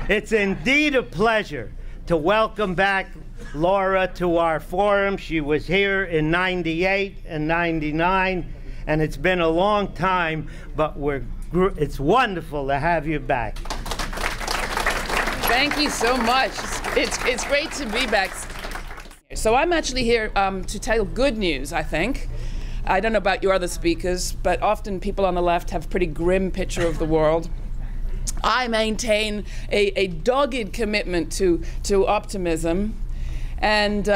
It's indeed a pleasure to welcome back Laura to our forum. She was here in '98 and '99, and it's been a long time, but it's wonderful to have you back. Thank you so much. It's great to be back. So I'm actually here to tell good news, I think. I don't know about your other speakers, but often people on the left have a pretty grim picture of the world. I maintain a dogged commitment to optimism. And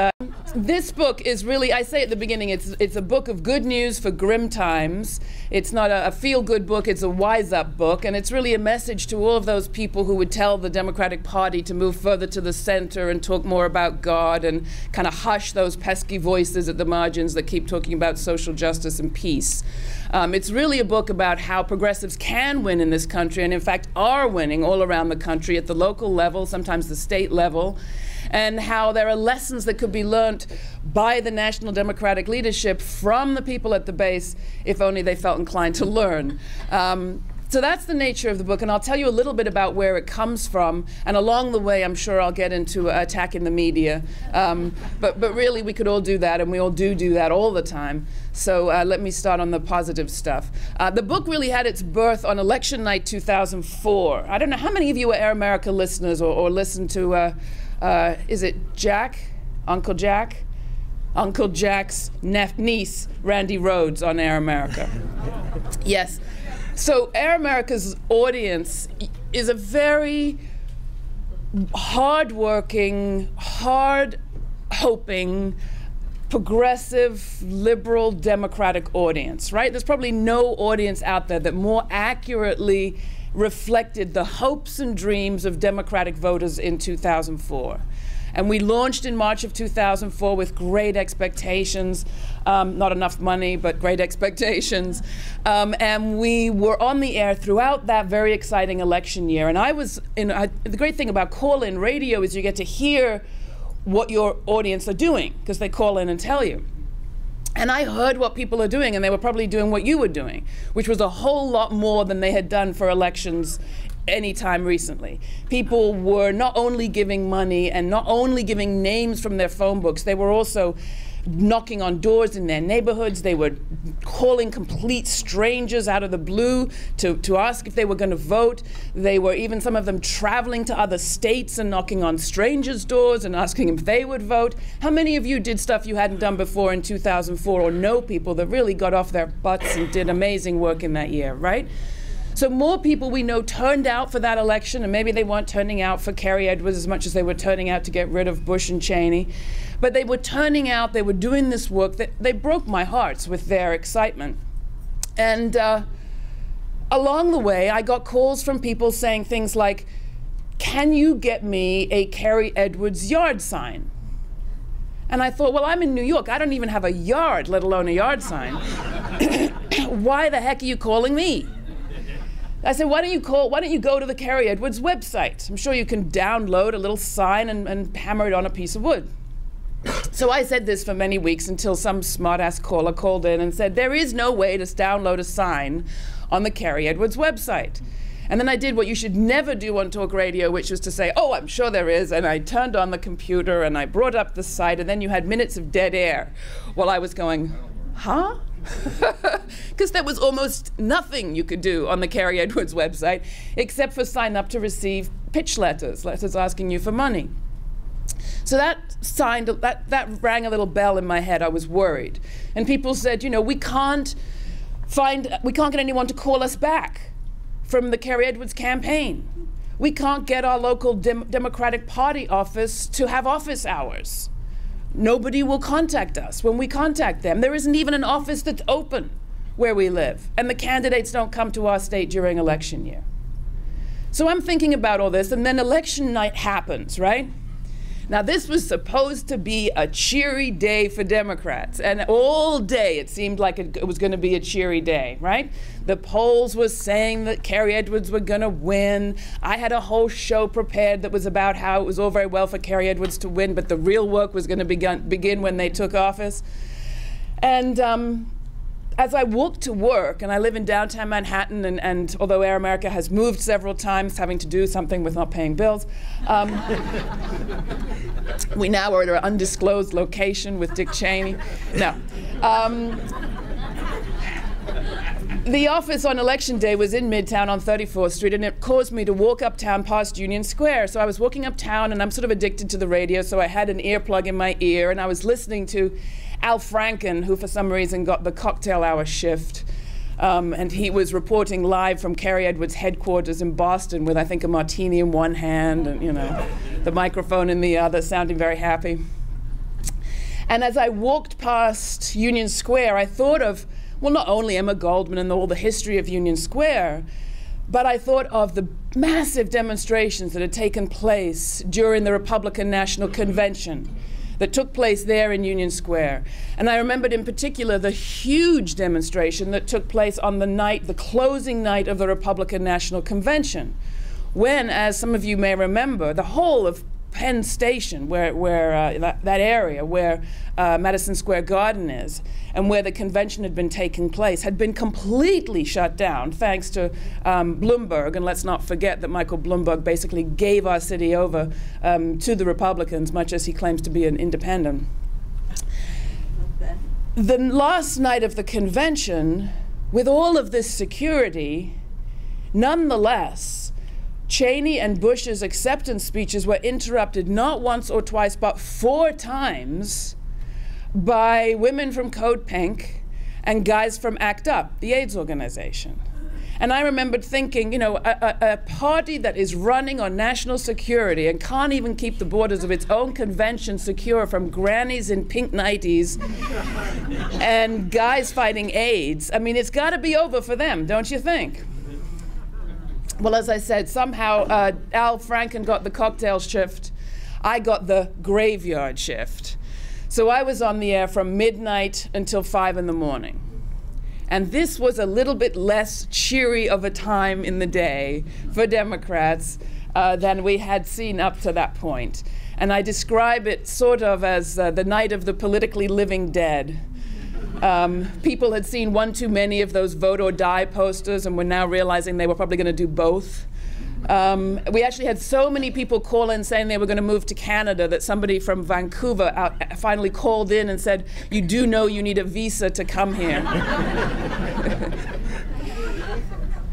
this book is really, I say at the beginning, it's a book of good news for grim times. It's not a feel-good book, it's a wise-up book. And it's really a message to all of those people who would tell the Democratic Party to move further to the center and talk more about God and kind of hush those pesky voices at the margins that keep talking about social justice and peace. It's really a book about how progressives can win in this country, and in fact are winning all around the country at the local level, sometimes the state level, and how there are lessons that could be learned by the national Democratic leadership from the people at the base, if only they felt inclined to learn. So that's the nature of the book, and I'll tell you a little bit about where it comes from, and along the way I'm sure I'll get into attacking the media. But really we could all do that, and we all do that all the time. So let me start on the positive stuff. The book really had its birth on election night 2004. I don't know, how many of you are Air America listeners or listen to, is it Jack? Uncle Jack? Uncle Jack's niece, Randy Rhodes, on Air America. Yes. So Air America's audience is a very hard-working, hard-hoping, progressive, liberal, democratic audience, right? There's probably no audience out there that more accurately reflected the hopes and dreams of Democratic voters in 2004. And we launched in March of 2004 with great expectations, not enough money, but great expectations. And we were on the air throughout that very exciting election year. And the great thing about call-in radio is you get to hear what your audience are doing, because they call in and tell you. And I heard what people are doing, and they were probably doing what you were doing, which was a whole lot more than they had done for elections any time recently. People were not only giving money and not only giving names from their phone books, they were also knocking on doors in their neighborhoods. They were calling complete strangers out of the blue to ask if they were going to vote. They were even, some of them, traveling to other states and knocking on strangers' doors and asking if they would vote. How many of you did stuff you hadn't done before in 2004, or know people that really got off their butts and did amazing work in that year, right? So more people we know turned out for that election, and maybe they weren't turning out for Kerry Edwards as much as they were turning out to get rid of Bush and Cheney. But they were turning out, they were doing this work, that they broke my hearts with their excitement. And along the way, I got calls from people saying things like, can you get me a Kerry Edwards yard sign? And I thought, well, I'm in New York. I don't even have a yard, let alone a yard sign. Why the heck are you calling me? I said, why don't you go to the Kerry Edwards website? I'm sure you can download a little sign and hammer it on a piece of wood. So I said this for many weeks until some smart-ass caller called in and said, there is no way to download a sign on the Kerry Edwards website. And then I did what you should never do on talk radio, which was to say, oh, I'm sure there is. And I turned on the computer and I brought up the site, and then you had minutes of dead air while I was going, huh? Because there was almost nothing you could do on the Kerry Edwards website except for sign up to receive pitch letters asking you for money. So that rang a little bell in my head. I was worried. And people said, you know, we can't get anyone to call us back from the Kerry Edwards campaign. We can't get our local Democratic Party office to have office hours. Nobody will contact us when we contact them. There isn't even an office that's open where we live, and the candidates don't come to our state during election year. So I'm thinking about all this, and then election night happens, right? Now, this was supposed to be a cheery day for Democrats, and all day it seemed like it was going to be a cheery day, right? The polls were saying that Kerry Edwards were going to win. I had a whole show prepared that was about how it was all very well for Kerry Edwards to win, but the real work was going to begin when they took office. And as I walked to work, and I live in downtown Manhattan, and although Air America has moved several times, having to do something with not paying bills, we now are at an undisclosed location with Dick Cheney. No. The office on election day was in Midtown on 34th Street, and it caused me to walk uptown past Union Square. So I was walking uptown, and I'm sort of addicted to the radio, so I had an earplug in my ear, and I was listening to Al Franken, who for some reason got the cocktail hour shift. And he was reporting live from Kerry Edwards' headquarters in Boston with, I think, a martini in one hand and, you know, the microphone in the other, sounding very happy. And as I walked past Union Square, I thought of, well, not only Emma Goldman and all the history of Union Square, but I thought of the massive demonstrations that had taken place during the Republican National Convention that took place there in Union Square. And I remembered in particular the huge demonstration that took place on the night, the closing night of the Republican National Convention, when, as some of you may remember, the whole of Penn Station, that area where Madison Square Garden is, and where the convention had been taking place, had been completely shut down thanks to Bloomberg. And let's not forget that Michael Bloomberg basically gave our city over to the Republicans, much as he claims to be an independent. The last night of the convention, with all of this security, nonetheless, Cheney and Bush's acceptance speeches were interrupted not once or twice, but 4 times by women from Code Pink and guys from ACT UP, the AIDS organization. And I remembered thinking, you know, a party that is running on national security and can't even keep the borders of its own convention secure from grannies in pink nighties and guys fighting AIDS, I mean, it's got to be over for them, don't you think? Well, as I said, somehow Al Franken got the cocktail shift. I got the graveyard shift. So I was on the air from midnight until 5 in the morning. And this was a little bit less cheery of a time in the day for Democrats than we had seen up to that point. And I describe it sort of as the night of the politically living dead. People had seen one too many of those vote or die posters and were now realizing they were probably going to do both. We actually had so many people call in saying they were going to move to Canada that somebody from Vancouver finally called in and said, "You do know you need a visa to come here."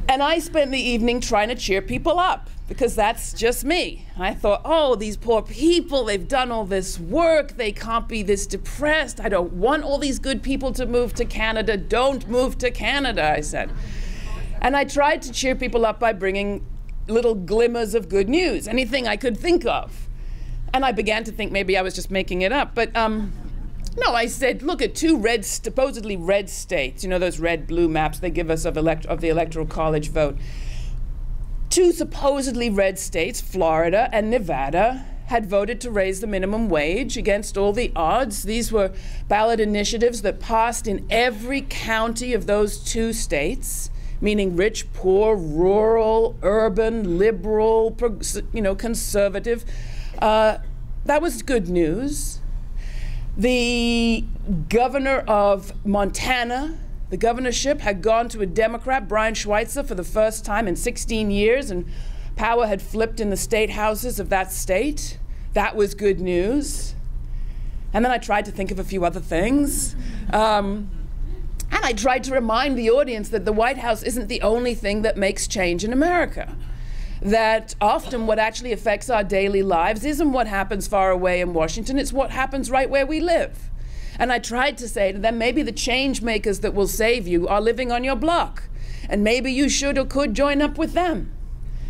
And I spent the evening trying to cheer people up, because that's just me. I thought, oh, these poor people, they've done all this work, they can't be this depressed. I don't want all these good people to move to Canada. Don't move to Canada, I said. And I tried to cheer people up by bringing little glimmers of good news, anything I could think of. And I began to think maybe I was just making it up, but no, I said, look at 2 supposedly red states, you know, those red-blue maps they give us of the Electoral College vote. 2 supposedly red states, Florida and Nevada, had voted to raise the minimum wage against all the odds. These were ballot initiatives that passed in every county of those 2 states, meaning rich, poor, rural, urban, liberal, you know, conservative. That was good news. The governor of Montana, the governorship had gone to a Democrat, Brian Schweitzer, for the first time in 16 years, and power had flipped in the state houses of that state. That was good news. And then I tried to think of a few other things. And I tried to remind the audience that the White House isn't the only thing that makes change in America. That often what actually affects our daily lives isn't what happens far away in Washington, it's what happens right where we live. And I tried to say to them, maybe the change makers that will save you are living on your block. And maybe you should or could join up with them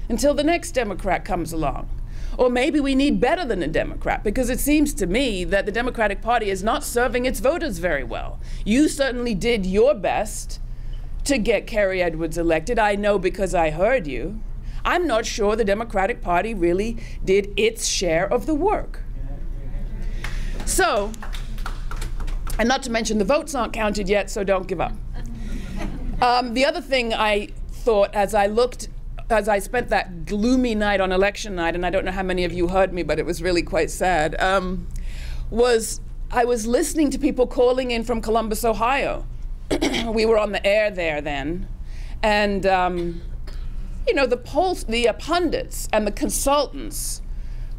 until the next Democrat comes along. Or maybe we need better than a Democrat, because it seems to me that the Democratic Party is not serving its voters very well. You certainly did your best to get Kerry Edwards elected. I know because I heard you. I'm not sure the Democratic Party really did its share of the work. So, and not to mention the votes aren't counted yet, so don't give up. The other thing I thought as I spent that gloomy night on election night, and I don't know how many of you heard me, but it was really quite sad, was I was listening to people calling in from Columbus, Ohio, we were on the air there then, and you know, the pundits and the consultants,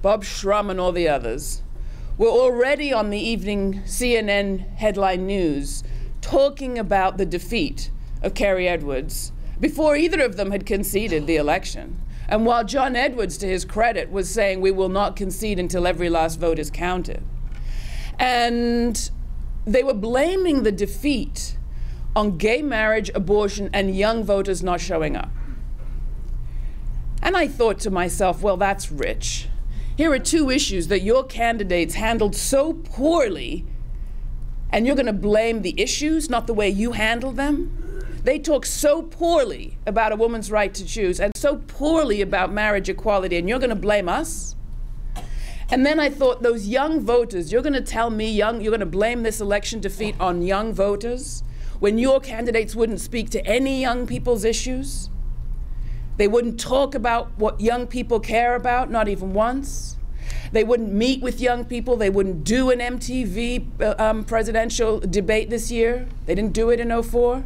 Bob Shrum and all the others, were already on the evening CNN headline news talking about the defeat of Kerry Edwards before either of them had conceded the election. And while John Edwards, to his credit, was saying we will not concede until every last vote is counted. And they were blaming the defeat on gay marriage, abortion, and young voters not showing up. And I thought to myself, well, that's rich. Here are two issues that your candidates handled so poorly, and you're going to blame the issues, not the way you handled them? They talk so poorly about a woman's right to choose and so poorly about marriage equality, and you're going to blame us? And then I thought, those young voters, you're going to tell me you're going to blame this election defeat on young voters when your candidates wouldn't speak to any young people's issues? They wouldn't talk about what young people care about, not even once. They wouldn't meet with young people. They wouldn't do an MTV presidential debate this year. They didn't do it in '04.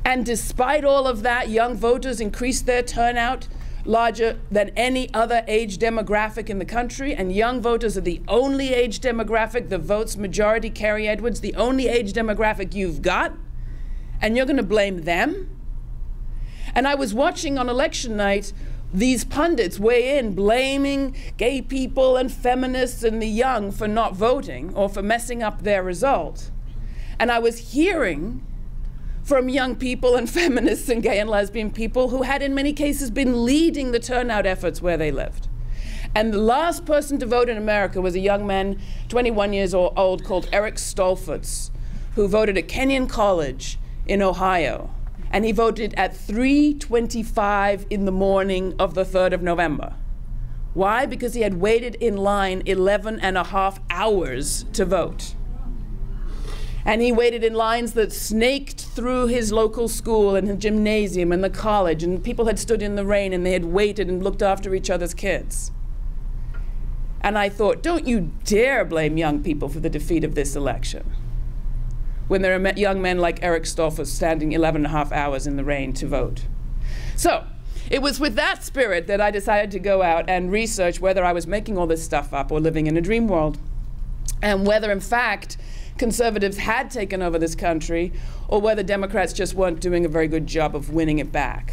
And despite all of that, young voters increased their turnout larger than any other age demographic in the country. And young voters are the only age demographic that votes majority Kerry Edwards, the only age demographic you've got. And you're going to blame them? And I was watching on election night these pundits weigh in, blaming gay people and feminists and the young for not voting or for messing up their result. And I was hearing from young people and feminists and gay and lesbian people who had in many cases been leading the turnout efforts where they lived. And the last person to vote in America was a young man, 21 years old, called Eric Stolfutz, who voted at Kenyon College in Ohio. And he voted at 3:25 in the morning of the 3rd of November. Why? Because he had waited in line 11.5 hours to vote. And he waited in lines that snaked through his local school and the gymnasium and the college, and people had stood in the rain and they had waited and looked after each other's kids. And I thought, don't you dare blame young people for the defeat of this election, when there are young men like Eric Stolfutz standing 11.5 hours in the rain to vote. So it was with that spirit that I decided to go out and research whether I was making all this stuff up or living in a dream world, and whether in fact conservatives had taken over this country or whether Democrats just weren't doing a very good job of winning it back.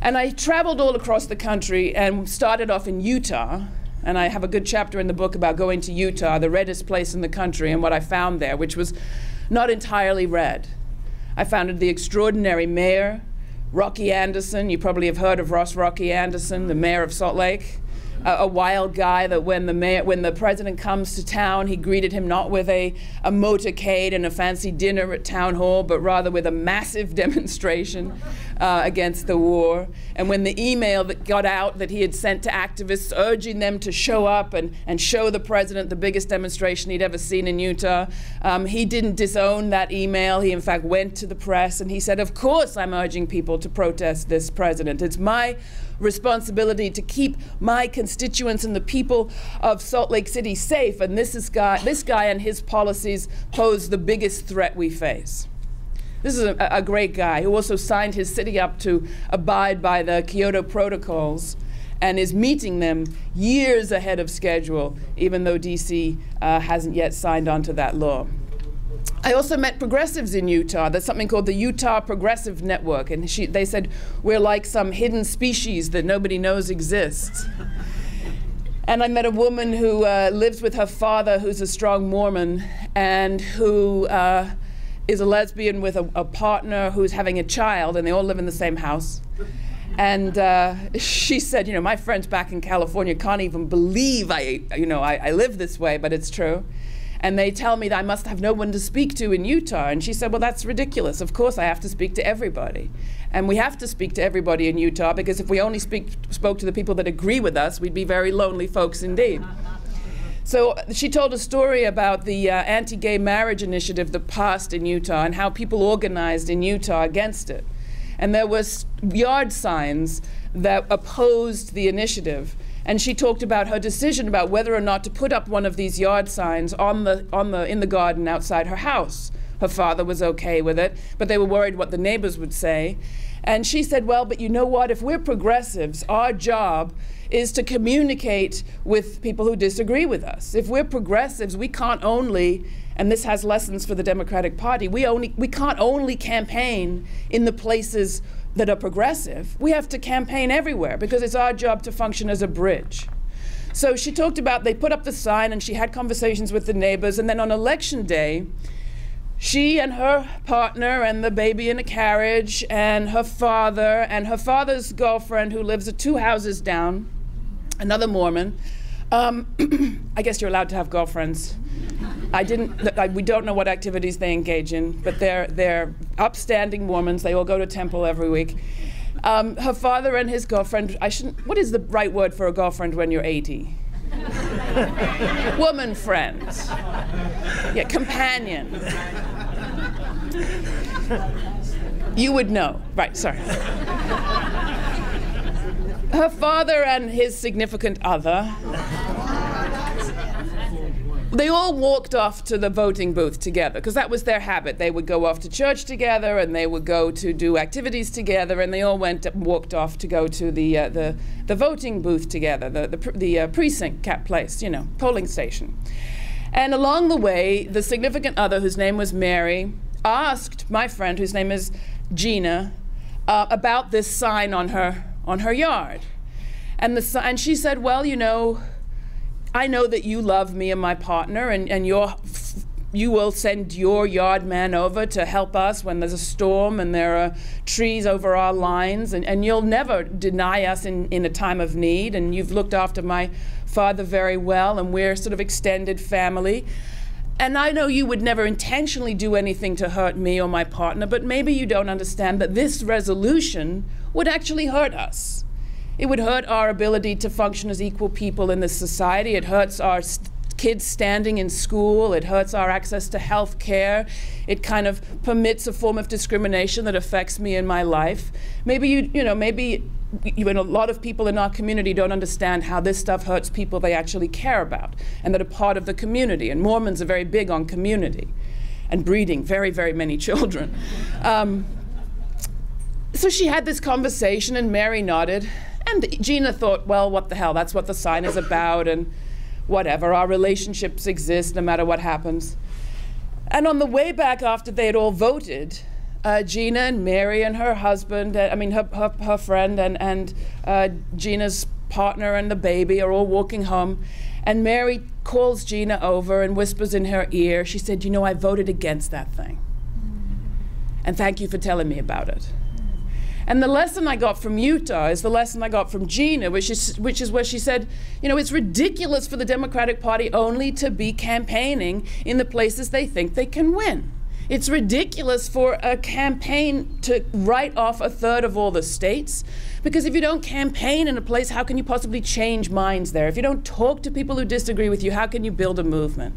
And I traveled all across the country and started off in Utah. And I have a good chapter in the book about going to Utah, the reddest place in the country, and what I found there, which was not entirely red. I found the extraordinary mayor, Rocky Anderson. You probably have heard of Rocky Anderson, the mayor of Salt Lake, a wild guy that when the president comes to town, he greeted him not with a motorcade and a fancy dinner at town hall, but rather with a massive demonstration against the war. And when the email that got out that he had sent to activists urging them to show up and show the president the biggest demonstration he'd ever seen in Utah, he didn't disown that email. He in fact went to the press and he said, of course I'm urging people to protest this president. It's my responsibility to keep my constituents and the people of Salt Lake City safe, and this guy and his policies pose the biggest threat we face. This is a great guy who also signed his city up to abide by the Kyoto protocols and is meeting them years ahead of schedule, even though DC hasn't yet signed on to that law. I also met progressives in Utah. There's something called the Utah Progressive Network, and they said we're like some hidden species that nobody knows exists. And I met a woman who lives with her father, who's a strong Mormon, and who is a lesbian with a partner who's having a child, and they all live in the same house. And she said, my friends back in California can't even believe I live this way, but it's true. And they tell me that I must have no one to speak to in Utah. And she said, well, that's ridiculous. Of course I have to speak to everybody. And we have to speak to everybody in Utah, because if we only spoke to the people that agree with us, we'd be very lonely folks indeed. So she told a story about the anti-gay marriage initiative that passed in Utah and how people organized in Utah against it. And there was yard signs that opposed the initiative. And she talked about her decision about whether or not to put up one of these yard signs in the garden outside her house, Her father was okay with it, but they were worried what the neighbors would say. And she said, well, but you know what? If we're progressives, our job is to communicate with people who disagree with us. If we're progressives, we can't only, and this has lessons for the Democratic Party, we can't only campaign in the places that are progressive. We have to campaign everywhere because it's our job to function as a bridge. So she talked about, they put up the sign and she had conversations with the neighbors, and then on election day, she and her partner and the baby in a carriage and her father's girlfriend who lives 2 houses down, another Mormon. I guess you're allowed to have girlfriends. We don't know what activities they engage in, but they're upstanding Mormons. They all go to temple every week. Her father and his girlfriend, what is the right word for a girlfriend when you're 80? Woman friend. Yeah, companion. You would know. Right, sorry. Her father and his significant other, they all walked off to the voting booth together, because that was their habit. They would go off to church together, and they would go to do activities together, and they all walked off to go to the voting booth together, the precinct place, you know, polling station. And along the way, the significant other, whose name was Mary, asked my friend, whose name is Gina, about this sign on her yard. And she said, well, you know, I know that you love me and my partner, and you will send your yard man over to help us when there's a storm and there are trees over our lines, and you'll never deny us in a time of need, and you've looked after my father very well, and we're sort of extended family. And I know you would never intentionally do anything to hurt me or my partner, but maybe you don't understand that this resolution would actually hurt us. It would hurt our ability to function as equal people in this society. It hurts our kids standing in school. It hurts our access to health care. It kind of permits a form of discrimination that affects me in my life. Maybe maybe you and a lot of people in our community don't understand how this stuff hurts people they actually care about and that are part of the community. And Mormons are very big on community and breeding very, very many children. So she had this conversation, and Mary nodded. And Gina thought, well, what the hell, that's what the sign is about, and whatever, our relationships exist no matter what happens. And on the way back after they had all voted, Gina and Mary and her husband, her friend and Gina's partner and the baby are all walking home. And Mary calls Gina over and whispers in her ear, she said, you know, I voted against that thing. And thank you for telling me about it. And the lesson I got from Utah is the lesson I got from Gina, which is where she said, you know, it's ridiculous for the Democratic Party only to be campaigning in the places they think they can win. It's ridiculous for a campaign to write off 1/3 of all the states, because if you don't campaign in a place, how can you possibly change minds there? If you don't talk to people who disagree with you, how can you build a movement?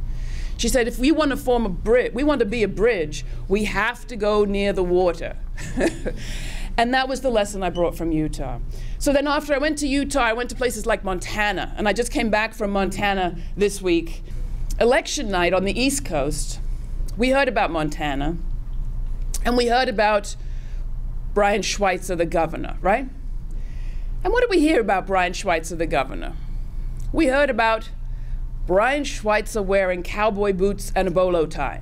She said, if we want to form a bridge, we want to be a bridge, we have to go near the water. And that was the lesson I brought from Utah. So then after I went to Utah, I went to places like Montana, and I just came back from Montana this week. Election night on the East Coast, we heard about Montana, and we heard about Brian Schweitzer, the governor, right? And what did we hear about Brian Schweitzer, the governor? We heard about Brian Schweitzer wearing cowboy boots and a bolo tie.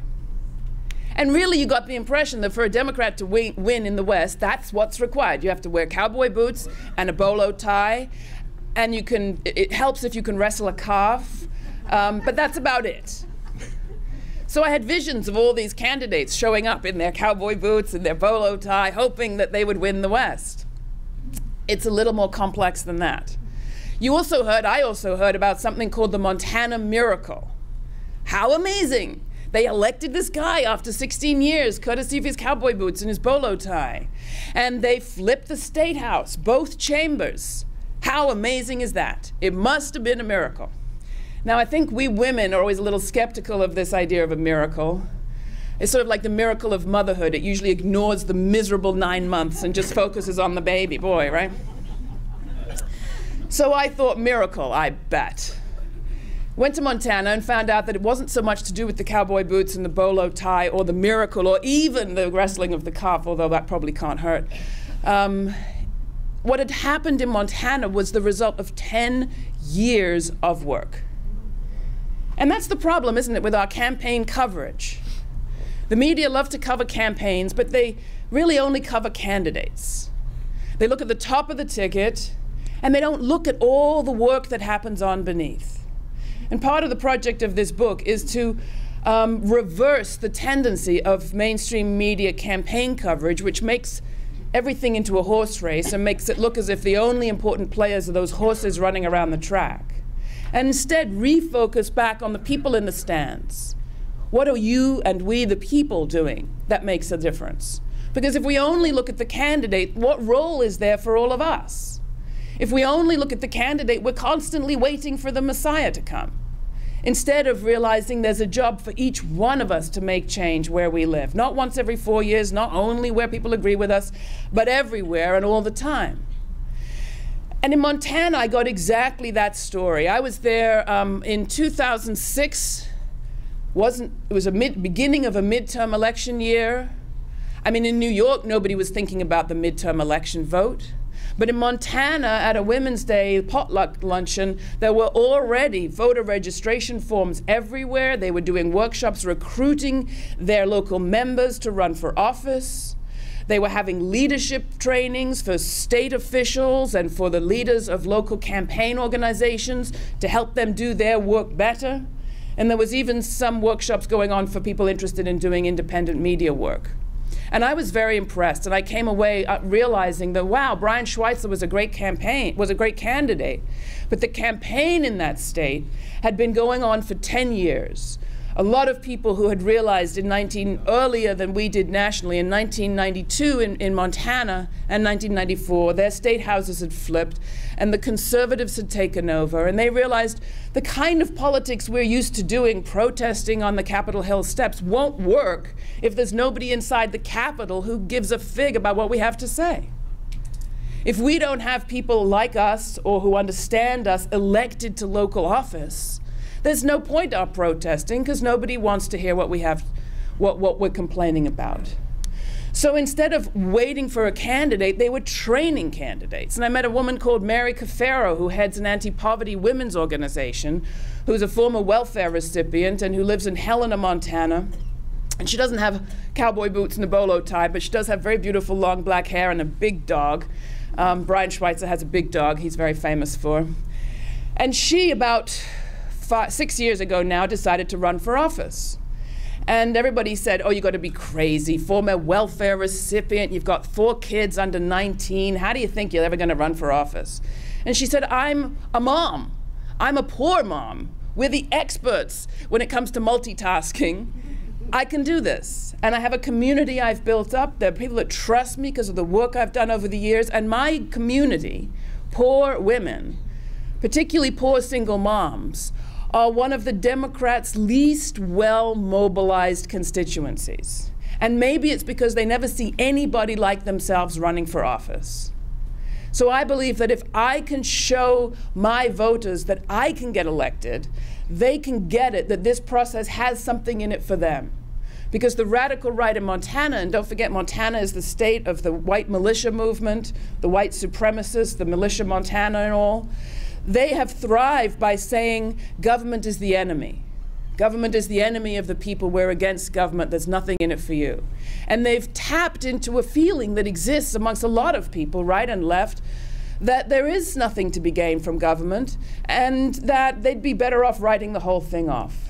And really, you got the impression that for a Democrat to win in the West, that's what's required. You have to wear cowboy boots and a bolo tie, and it helps if you can wrestle a calf, but that's about it. So I had visions of all these candidates showing up in their cowboy boots and their bolo tie, hoping that they would win the West. It's a little more complex than that. I also heard about something called the Montana Miracle. How amazing! They elected this guy after 16 years, courtesy of his cowboy boots and his bolo tie. And they flipped the state house, both chambers. How amazing is that? It must have been a miracle. Now, I think we women are always a little skeptical of this idea of a miracle. It's sort of like the miracle of motherhood. It usually ignores the miserable 9 months and just focuses on the baby boy, right? So I thought, miracle, I bet. Went to Montana and found out that it wasn't so much to do with the cowboy boots and the bolo tie or the miracle or even the wrestling of the calf, although that probably can't hurt. What had happened in Montana was the result of 10 years of work. And that's the problem, isn't it, with our campaign coverage? The media love to cover campaigns, but they really only cover candidates. They look at the top of the ticket, and they don't look at all the work that happens on beneath. And part of the project of this book is to reverse the tendency of mainstream media campaign coverage, which makes everything into a horse race and makes it look as if the only important players are those horses running around the track. And instead refocus back on the people in the stands. What are you and we, the people, doing that makes a difference? Because if we only look at the candidate, what role is there for all of us? If we only look at the candidate, we're constantly waiting for the Messiah to come, instead of realizing there's a job for each one of us to make change where we live. Not once every 4 years, not only where people agree with us, but everywhere and all the time. And in Montana, I got exactly that story. I was there in 2006. It was a beginning of a midterm election year. I mean, in New York, nobody was thinking about the midterm election vote. But in Montana, at a Women's Day potluck luncheon, there were already voter registration forms everywhere. They were doing workshops recruiting their local members to run for office. They were having leadership trainings for state officials and for the leaders of local campaign organizations to help them do their work better. And there was even some workshops going on for people interested in doing independent media work. And I was very impressed, and I came away realizing that, wow, Brian Schweitzer was a great candidate. But the campaign in that state had been going on for 10 years. A lot of people who had realized earlier than we did nationally, in 1992 in Montana and 1994, their state houses had flipped and the conservatives had taken over, and they realized the kind of politics we're used to doing, protesting on the Capitol Hill steps, won't work if there's nobody inside the Capitol who gives a fig about what we have to say. If we don't have people like us or who understand us elected to local office, there's no point our protesting because nobody wants to hear what we're complaining about. So instead of waiting for a candidate, they were training candidates. And I met a woman called Mary Cafaro, who heads an anti-poverty women's organization, who's a former welfare recipient and who lives in Helena, Montana. And she doesn't have cowboy boots and a bolo tie, but she does have very beautiful long black hair and a big dog. Brian Schweitzer has a big dog he's very famous for. And she, about 6 years ago now, decided to run for office. And everybody said, oh, you got to be crazy, former welfare recipient, you've got 4 kids under 19, how do you think you're ever going to run for office? And she said, I'm a mom. I'm a poor mom. We're the experts when it comes to multitasking. I can do this. And I have a community I've built up. There are people that trust me because of the work I've done over the years. And my community, poor women, particularly poor single moms, are one of the Democrats' least well-mobilized constituencies. And maybe it's because they never see anybody like themselves running for office. So I believe that if I can show my voters that I can get elected, they can get it, that this process has something in it for them. Because the radical right in Montana, and don't forget Montana is the state of the white militia movement, the white supremacists, the militia Montana and all, they have thrived by saying government is the enemy. Government is the enemy of the people. We're against government. There's nothing in it for you. And they've tapped into a feeling that exists amongst a lot of people, right and left, that there is nothing to be gained from government and that they'd be better off writing the whole thing off.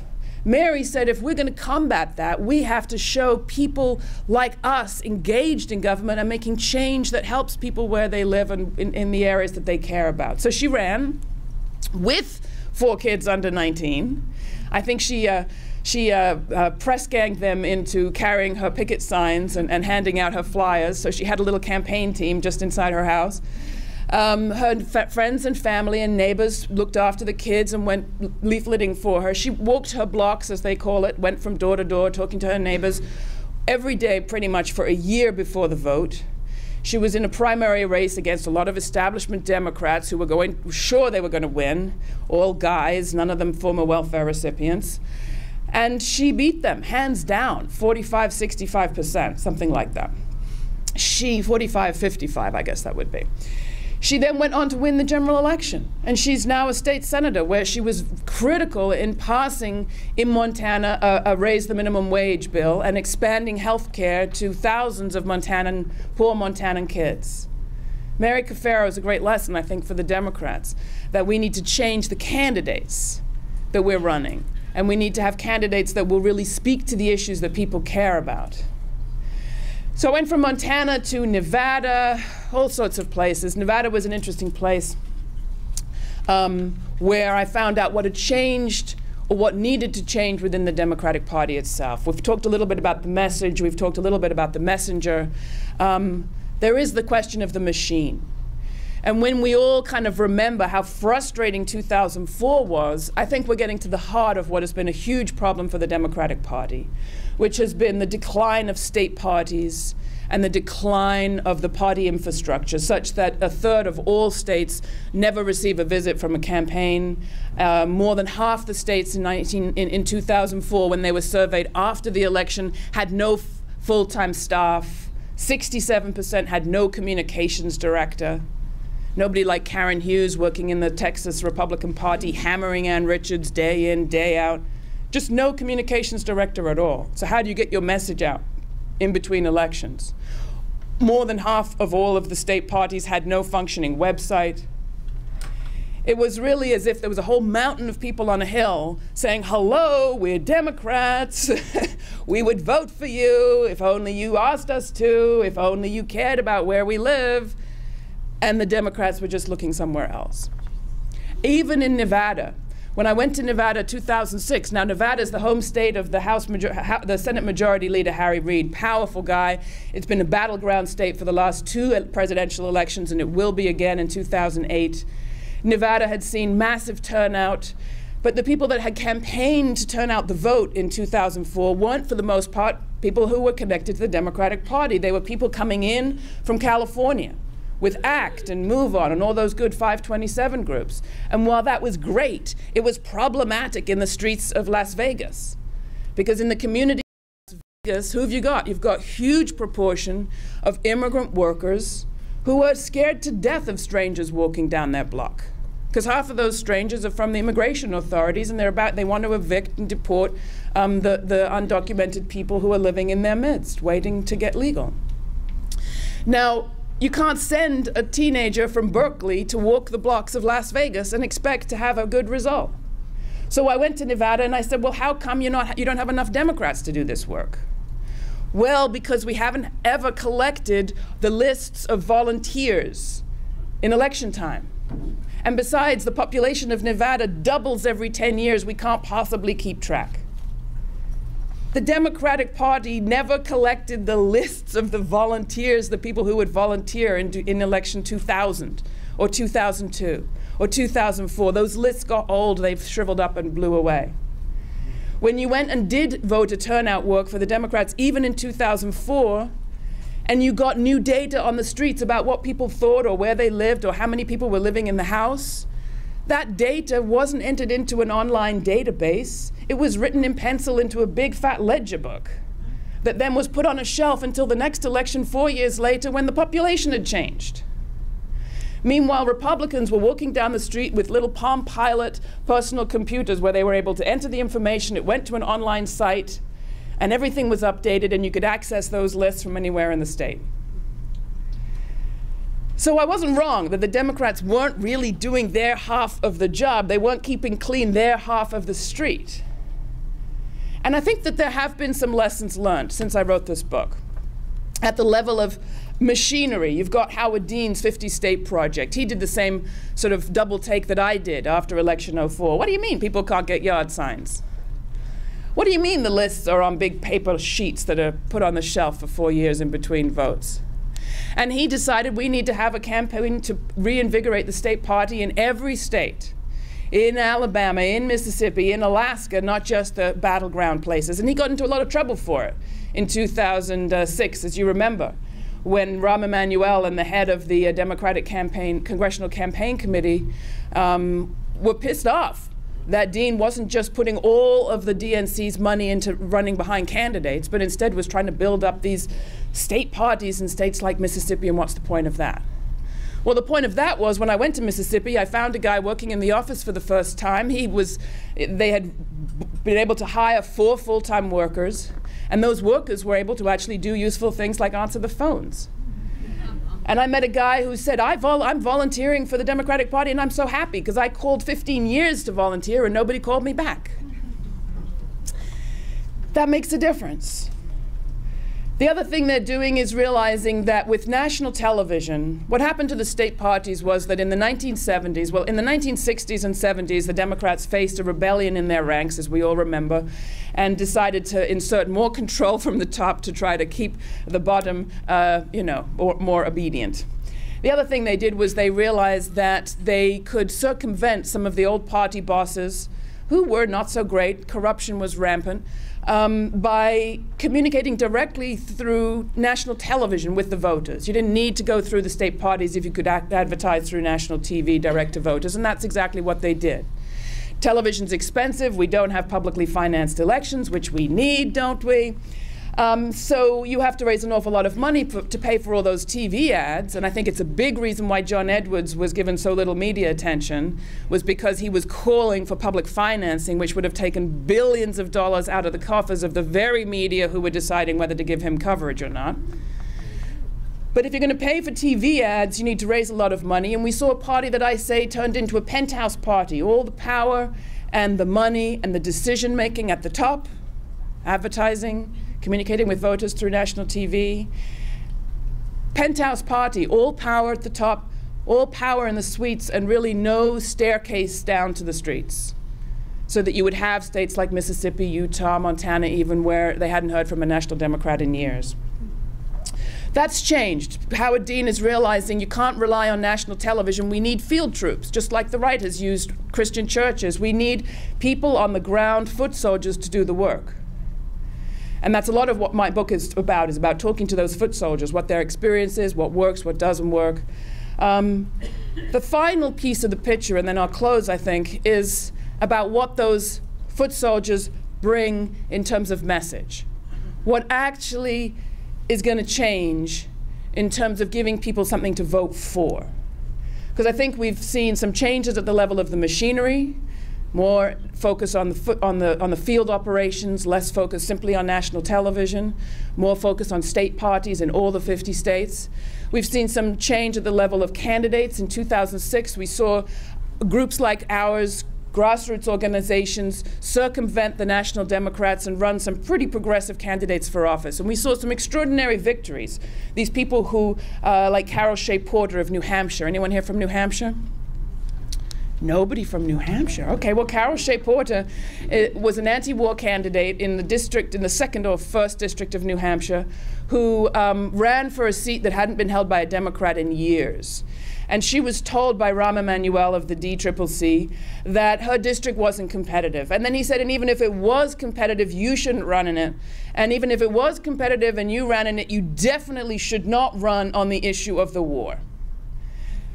Mary said if we're going to combat that, we have to show people like us engaged in government and making change that helps people where they live and in the areas that they care about. So she ran with 4 kids under 19. I think she press ganged them into carrying her picket signs and handing out her flyers. So she had a little campaign team just inside her house. Her friends and family and neighbors looked after the kids and went leafleting for her. She walked her blocks, as they call it, went from door to door talking to her neighbors every day pretty much for a year before the vote. She was in a primary race against a lot of establishment Democrats who were sure they were going to win, all guys, none of them former welfare recipients. And she beat them, hands down, 45, 65%, something like that. 45, 55, I guess that would be. She then went on to win the general election, and she's now a state senator, where she was critical in passing in Montana a raise the minimum wage bill and expanding health care to thousands of poor Montanan kids. Mary Cafaro is a great lesson, I think, for the Democrats, that we need to change the candidates that we're running, and we need to have candidates that will really speak to the issues that people care about. So I went from Montana to Nevada, all sorts of places. Nevada was an interesting place where I found out what had changed or what needed to change within the Democratic Party itself. We've talked a little bit about the message. We've talked a little bit about the messenger. There is the question of the machine. And when we all kind of remember how frustrating 2004 was, I think we're getting to the heart of what has been a huge problem for the Democratic Party, which has been the decline of state parties and the decline of the party infrastructure, such that a third of all states never receive a visit from a campaign. More than half the states in 2004, when they were surveyed after the election, had no full-time staff. 67% had no communications director. Nobody like Karen Hughes working in the Texas Republican Party, hammering Ann Richards day in, day out. Just no communications director at all. So how do you get your message out in between elections? More than half of all of the state parties had no functioning website. It was really as if there was a whole mountain of people on a hill saying, hello, we're Democrats. We would vote for you if only you asked us to, if only you cared about where we live. And the Democrats were just looking somewhere else. Even in Nevada, when I went to Nevada 2006, now Nevada is the home state of the Senate Majority Leader Harry Reid, powerful guy. It's been a battleground state for the last 2 presidential elections, and it will be again in 2008. Nevada had seen massive turnout, but the people that had campaigned to turn out the vote in 2004 weren't, for the most part, people who were connected to the Democratic Party. They were people coming in from California with ACT and Move On and all those good 527 groups. And while that was great, it was problematic in the streets of Las Vegas. Because in the community of Las Vegas, who have you got? You've got a huge proportion of immigrant workers who are scared to death of strangers walking down their block. Because half of those strangers are from the immigration authorities, and they want to evict and deport the undocumented people who are living in their midst, waiting to get legal. Now, you can't send a teenager from Berkeley to walk the blocks of Las Vegas and expect to have a good result. So I went to Nevada and I said, well, how come you don't have enough Democrats to do this work? Well, because we haven't ever collected the lists of volunteers in election time. And besides, the population of Nevada doubles every 10 years. We can't possibly keep track. The Democratic Party never collected the lists of the volunteers, the people who would volunteer in election 2000 or 2002 or 2004. Those lists got old, they've shriveled up and blew away. When you went and did voter turnout work for the Democrats, even in 2004, and you got new data on the streets about what people thought or where they lived or how many people were living in the house, that data wasn't entered into an online database. It was written in pencil into a big fat ledger book that then was put on a shelf until the next election 4 years later when the population had changed. Meanwhile, Republicans were walking down the street with little Palm Pilot personal computers where they were able to enter the information. It went to an online site, and everything was updated, and you could access those lists from anywhere in the state. So I wasn't wrong that the Democrats weren't really doing their half of the job. They weren't keeping clean their half of the street. And I think that there have been some lessons learned since I wrote this book. At the level of machinery, you've got Howard Dean's 50-state project. He did the same sort of double take that I did after election 04. What do you mean people can't get yard signs? What do you mean the lists are on big paper sheets that are put on the shelf for 4 years in between votes? And he decided we need to have a campaign to reinvigorate the state party in every state. In Alabama, in Mississippi, in Alaska, not just the battleground places. And he got into a lot of trouble for it in 2006, as you remember, when Rahm Emanuel and the head of the Democratic Congressional Campaign Committee were pissed off that Dean wasn't just putting all of the DNC's money into running behind candidates, but instead was trying to build up these state parties in states like Mississippi, and what's the point of that? Well, the point of that was when I went to Mississippi, I found a guy working in the office for the first time. They had been able to hire 4 full-time workers, and those workers were able to actually do useful things like answer the phones. And I met a guy who said, I'm volunteering for the Democratic Party, and I'm so happy because I called 15 years to volunteer and nobody called me back. That makes a difference. The other thing they're doing is realizing that with national television, what happened to the state parties was that in the 1970s, well, in the 1960s and 70s, the Democrats faced a rebellion in their ranks, as we all remember, and decided to insert more control from the top to try to keep the bottom, more obedient. The other thing they did was they realized that they could circumvent some of the old party bosses who were not so great. Corruption was rampant. By communicating directly through national television with the voters. You didn't need to go through the state parties if you could advertise through national TV direct to voters, and that's exactly what they did. Television's expensive. We don't have publicly financed elections, which we need, don't we? So you have to raise an awful lot of money to pay for all those TV ads, and I think it's a big reason why John Edwards was given so little media attention, was because he was calling for public financing, which would have taken billions of dollars out of the coffers of the very media who were deciding whether to give him coverage or not. But if you're going to pay for TV ads, you need to raise a lot of money, and we saw a party that I say turned into a penthouse party. All the power and the money and the decision-making at the top, advertising, communicating with voters through national TV. Penthouse party, all power at the top, all power in the suites, and really no staircase down to the streets. So that you would have states like Mississippi, Utah, Montana even, where they hadn't heard from a national Democrat in years. That's changed. Howard Dean is realizing you can't rely on national television. We need field troops, just like the right has used Christian churches. We need people on the ground, foot soldiers, to do the work. And that's a lot of what my book is about talking to those foot soldiers, what their experience is, what works, what doesn't work. The final piece of the picture, and then I'll close, I think, is about what those foot soldiers bring in terms of message. What actually is going to change in terms of giving people something to vote for. Because I think we've seen some changes at the level of the machinery, more focus on the field operations, less focus simply on national television, more focus on state parties in all the 50 states. We've seen some change at the level of candidates. In 2006, we saw groups like ours, grassroots organizations, circumvent the national Democrats and run some pretty progressive candidates for office. And we saw some extraordinary victories. These people who, like Carol Shea Porter of New Hampshire. Anyone here from New Hampshire? Nobody from New Hampshire. Okay, well, Carol Shea Porter was an anti-war candidate in the district, in the 2nd or 1st district of New Hampshire, who ran for a seat that hadn't been held by a Democrat in years. And she was told by Rahm Emanuel of the DCCC that her district wasn't competitive. And then he said, and even if it was competitive, you shouldn't run in it. And even if it was competitive and you ran in it, you definitely should not run on the issue of the war.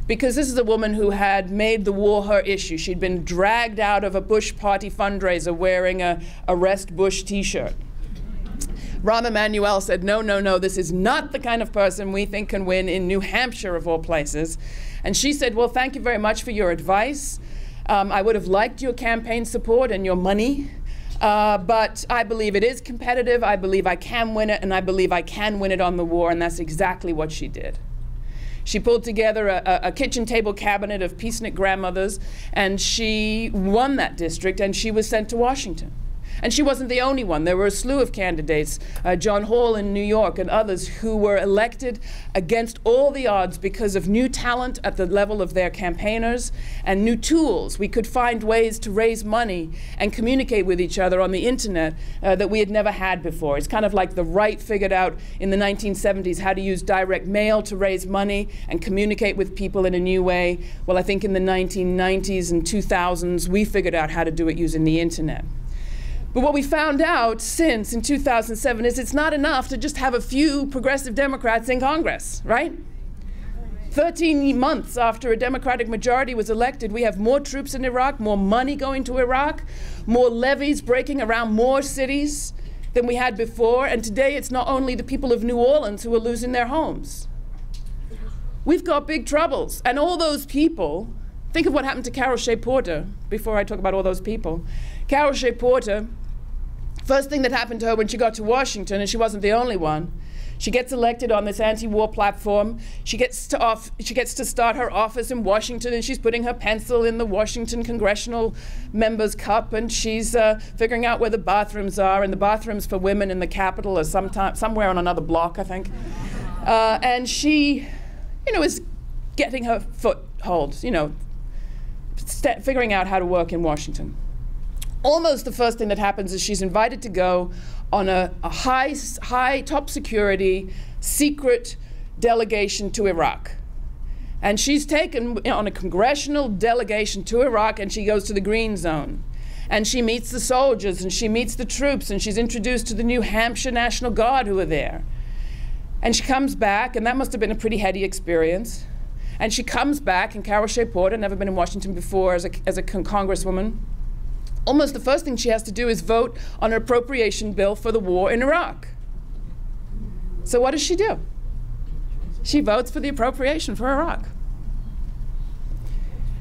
Because this is a woman who had made the war her issue. She'd been dragged out of a Bush party fundraiser wearing a Arrest Bush t-shirt. Rahm Emanuel said, no, no, no, this is not the kind of person we think can win in New Hampshire, of all places. And she said, well, thank you very much for your advice. I would have liked your campaign support and your money, but I believe it is competitive. I believe I can win it, and I believe I can win it on the war, and that's exactly what she did. She pulled together a kitchen table cabinet of peace-knit grandmothers, and she won that district, and she was sent to Washington. And she wasn't the only one. There were a slew of candidates, John Hall in New York and others, who were elected against all the odds because of new talent at the level of their campaigners and new tools. We could find ways to raise money and communicate with each other on the internet that we had never had before. It's kind of like the right figured out in the 1970s how to use direct mail to raise money and communicate with people in a new way. Well, I think in the 1990s and 2000s, we figured out how to do it using the internet. But what we found out since in 2007 is it's not enough to just have a few progressive Democrats in Congress, right? 13 months after a Democratic majority was elected, we have more troops in Iraq, more money going to Iraq, more levees breaking around more cities than we had before. And today it's not only the people of New Orleans who are losing their homes. We've got big troubles. And all those people, think of what happened to Carol Shea Porter before I talk about all those people. Carol Shea Porter, first thing that happened to her when she got to Washington, and she wasn't the only one, she gets elected on this anti-war platform. She gets to start her office in Washington, and she's putting her pencil in the Washington congressional members' cup, and she's figuring out where the bathrooms are, and the bathrooms for women in the Capitol are somewhere on another block, I think. And she, is getting her foothold, figuring out how to work in Washington. Almost the first thing that happens is she's invited to go on a high top security secret delegation to Iraq. And she's taken on a congressional delegation to Iraq, and she goes to the Green Zone. And she meets the soldiers, and she meets the troops, and she's introduced to the New Hampshire National Guard who are there. And she comes back, and that must have been a pretty heady experience. And she comes back, and Carol Shea Porter, never been in Washington before as a congresswoman, almost the first thing she has to do is vote on an appropriation bill for the war in Iraq. So what does she do? She votes for the appropriation for Iraq.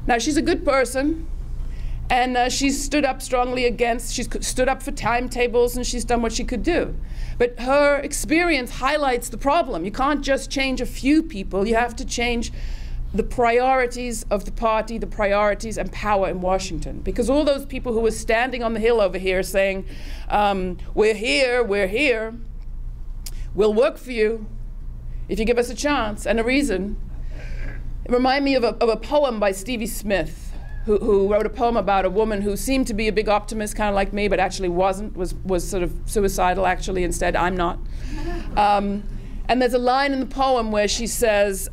Now, she's a good person, and she's stood up strongly against, she's stood up for timetables, and she's done what she could do. But her experience highlights the problem. You can't just change a few people, you have to change the priorities of the party, the priorities and power in Washington. Because all those people who were standing on the hill over here saying, we're here, we'll work for you if you give us a chance and a reason. It reminded me of a poem by Stevie Smith, who wrote a poem about a woman who seemed to be a big optimist, kind of like me, but actually wasn't, was sort of suicidal actually instead. I'm not. And there's a line in the poem where she says,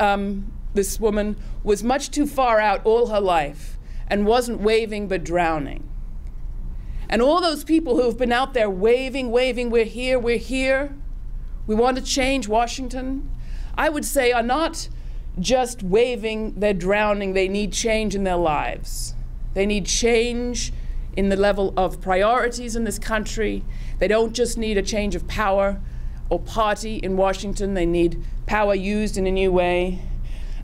this woman was much too far out all her life and wasn't waving but drowning. And all those people who have been out there waving, we're here, we want to change Washington, I would say are not just waving, they're drowning. They need change in their lives. They need change in the level of priorities in this country. They don't just need a change of power or party in Washington. They need power used in a new way.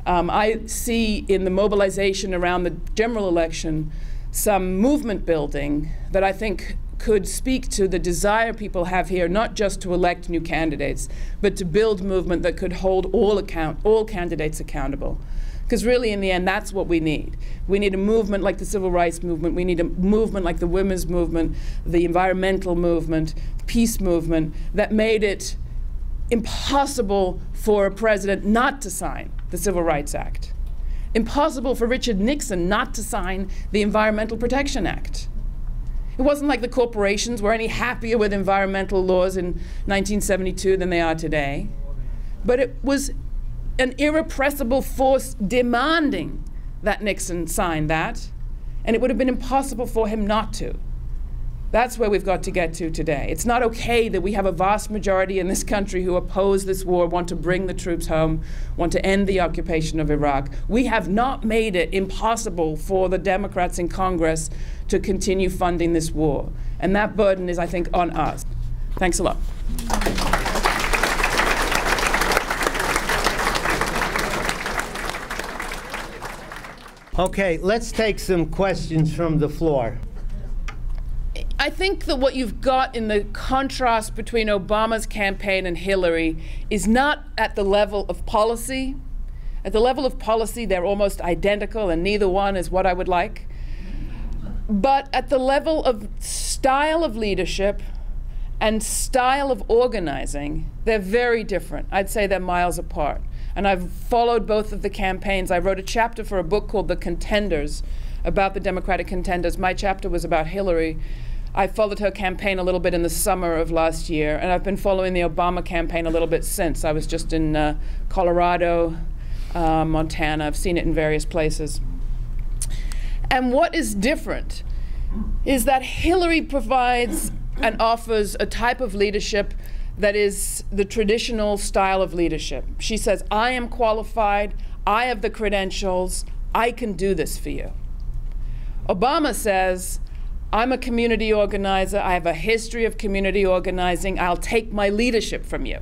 I see in the mobilization around the general election some movement building that I think could speak to the desire people have here, not just to elect new candidates, but to build movement that could hold all candidates accountable. Because really, in the end, that's what we need. We need a movement like the civil rights movement. We need a movement like the women's movement, the environmental movement, the peace movement, that made it impossible for a president not to sign the Civil Rights Act. Impossible for Richard Nixon not to sign the Environmental Protection Act. It wasn't like the corporations were any happier with environmental laws in 1972 than they are today. But it was an irrepressible force demanding that Nixon sign that, and it would have been impossible for him not to. That's where we've got to get to today. It's not okay that we have a vast majority in this country who oppose this war, want to bring the troops home, want to end the occupation of Iraq. We have not made it impossible for the Democrats in Congress to continue funding this war. And that burden is, I think, on us. Thanks a lot. Okay, let's take some questions from the floor. I think that what you've got in the contrast between Obama's campaign and Hillary is not at the level of policy. At the level of policy, they're almost identical, and neither one is what I would like. But at the level of style of leadership and style of organizing, they're very different. I'd say they're miles apart. And I've followed both of the campaigns. I wrote a chapter for a book called The Contenders, about the Democratic contenders. My chapter was about Hillary. I followed her campaign a little bit in the summer of last year, and I've been following the Obama campaign a little bit since. I was just in Colorado, Montana. I've seen it in various places. And what is different is that Hillary provides and offers a type of leadership that is the traditional style of leadership. She says, I am qualified, I have the credentials, I can do this for you. Obama says, I'm a community organizer, I have a history of community organizing, I'll take my leadership from you.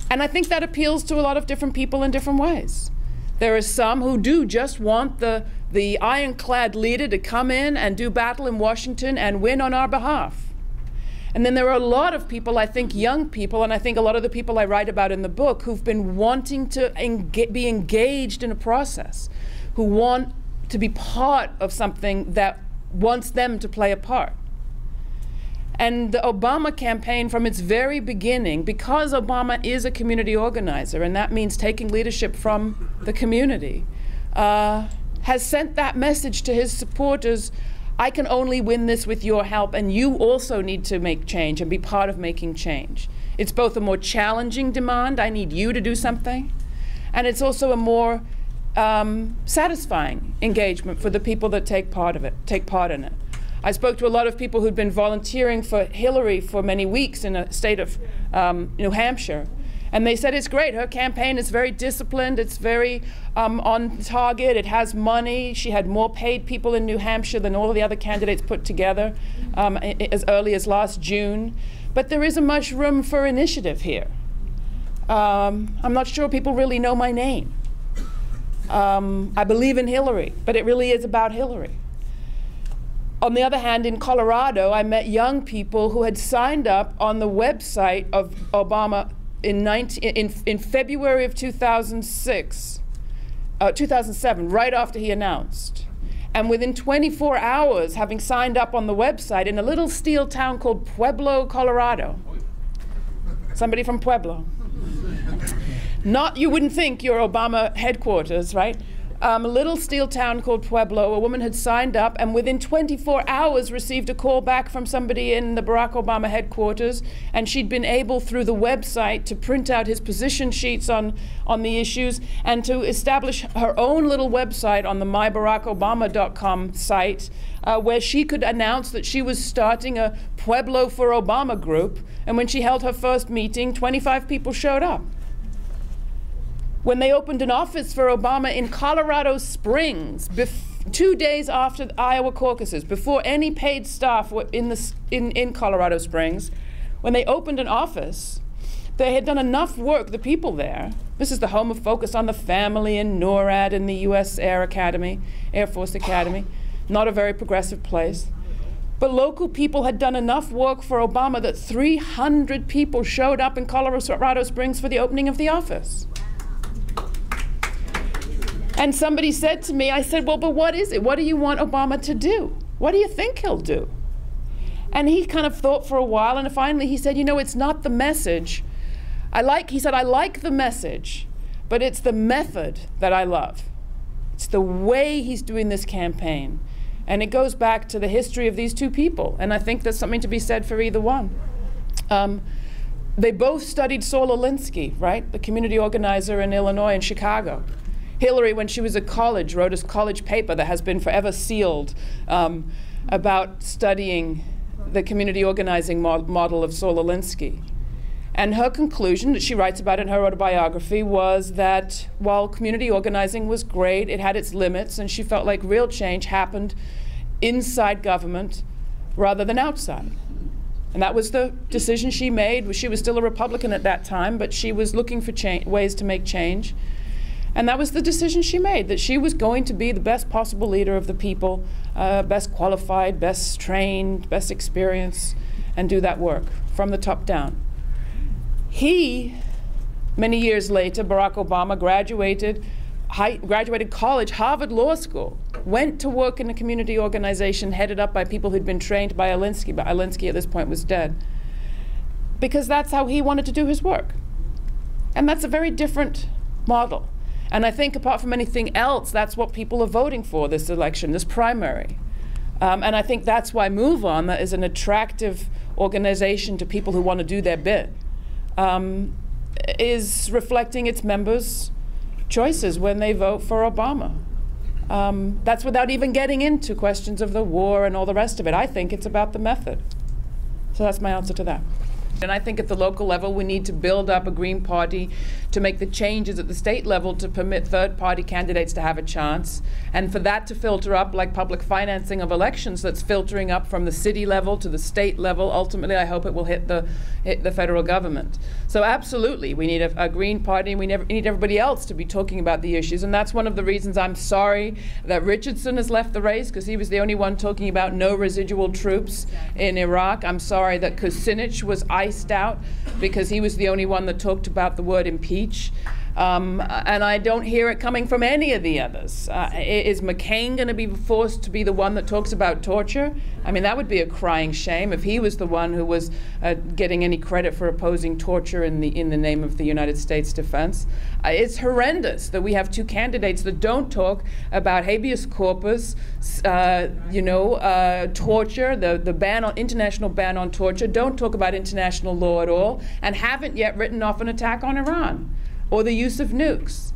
And I think that appeals to a lot of different people in different ways. There are some who do just want the ironclad leader to come in and do battle in Washington and win on our behalf. And then there are a lot of people, I think young people, and I think a lot of the people I write about in the book, who've been wanting to be engaged in a process, who want to be part of something that wants them to play a part. And the Obama campaign, from its very beginning, because Obama is a community organizer, and that means taking leadership from the community, has sent that message to his supporters: I can only win this with your help, and you also need to make change and be part of making change. It's both a more challenging demand, I need you to do something, and it's also a more satisfying engagement for the people that take part in it. I spoke to a lot of people who'd been volunteering for Hillary for many weeks in the state of New Hampshire. And they said it's great. Her campaign is very disciplined. It's very on target. It has money. She had more paid people in New Hampshire than all of the other candidates put together as early as last June. But there isn't much room for initiative here. I'm not sure people really know my name. I believe in Hillary, but it really is about Hillary. On the other hand, in Colorado, I met young people who had signed up on the website of Obama in February of 2007, right after he announced. And within 24 hours, having signed up on the website in a little steel town called Pueblo, Colorado. Somebody from Pueblo. Not, you wouldn't think you're Obama headquarters, right? A little steel town called Pueblo, a woman had signed up and within 24 hours received a call back from somebody in the Barack Obama headquarters, and she'd been able through the website to print out his position sheets on the issues and to establish her own little website on the myBarackObama.com site where she could announce that she was starting a Pueblo for Obama group, and when she held her first meeting, 25 people showed up. When they opened an office for Obama in Colorado Springs, 2 days after the Iowa caucuses, before any paid staff were in Colorado Springs, when they opened an office, they had done enough work, the people there. This is the home of Focus on the Family and NORAD and the U.S. Air Force Academy, not a very progressive place. But local people had done enough work for Obama that 300 people showed up in Colorado Springs for the opening of the office. And somebody said to me, I said, well, but what is it? What do you want Obama to do? What do you think he'll do? And he kind of thought for a while, and finally he said, you know, it's not the message. He said, I like the message, but it's the method that I love. It's the way he's doing this campaign. And it goes back to the history of these two people, and I think there's something to be said for either one. They both studied Saul Alinsky, right? The community organizer in Illinois and Chicago. Hillary, when she was at college, wrote a college paper that has been forever sealed about studying the community organizing model of Saul Alinsky. And her conclusion that she writes about in her autobiography was that while community organizing was great, it had its limits, and she felt like real change happened inside government rather than outside. And that was the decision she made. She was still a Republican at that time, but she was looking for ways to make change. And that was the decision she made, that she was going to be the best possible leader of the people, best qualified, best trained, best experienced, and do that work from the top down. He, many years later, Barack Obama, graduated college, Harvard Law School, went to work in a community organization headed up by people who'd been trained by Alinsky, but Alinsky at this point was dead, because that's how he wanted to do his work. And that's a very different model. And I think apart from anything else, that's what people are voting for this election, this primary. And I think that's why Move On is an attractive organization to people who want to do their bit, is reflecting its members' choices when they vote for Obama. That's without even getting into questions of the war and all the rest of it. I think it's about the method. So that's my answer to that. And I think at the local level, we need to build up a Green Party to make the changes at the state level to permit third-party candidates to have a chance, and for that to filter up like public financing of elections that's filtering up from the city level to the state level. Ultimately, I hope it will hit the federal government. So absolutely, we need a Green Party, and we need everybody else to be talking about the issues, and that's one of the reasons I'm sorry that Richardson has left the race, because he was the only one talking about no residual troops in Iraq. I'm sorry that Kucinich was iced out because he was the only one that talked about the word impeach. And I don't hear it coming from any of the others. Is McCain going to be forced to be the one that talks about torture? I mean, that would be a crying shame if he was the one who was getting any credit for opposing torture in the name of the United States defense. It's horrendous that we have two candidates that don't talk about habeas corpus, torture, the ban on international ban on torture, don't talk about international law at all, and haven't yet written off an attack on Iran or the use of nukes.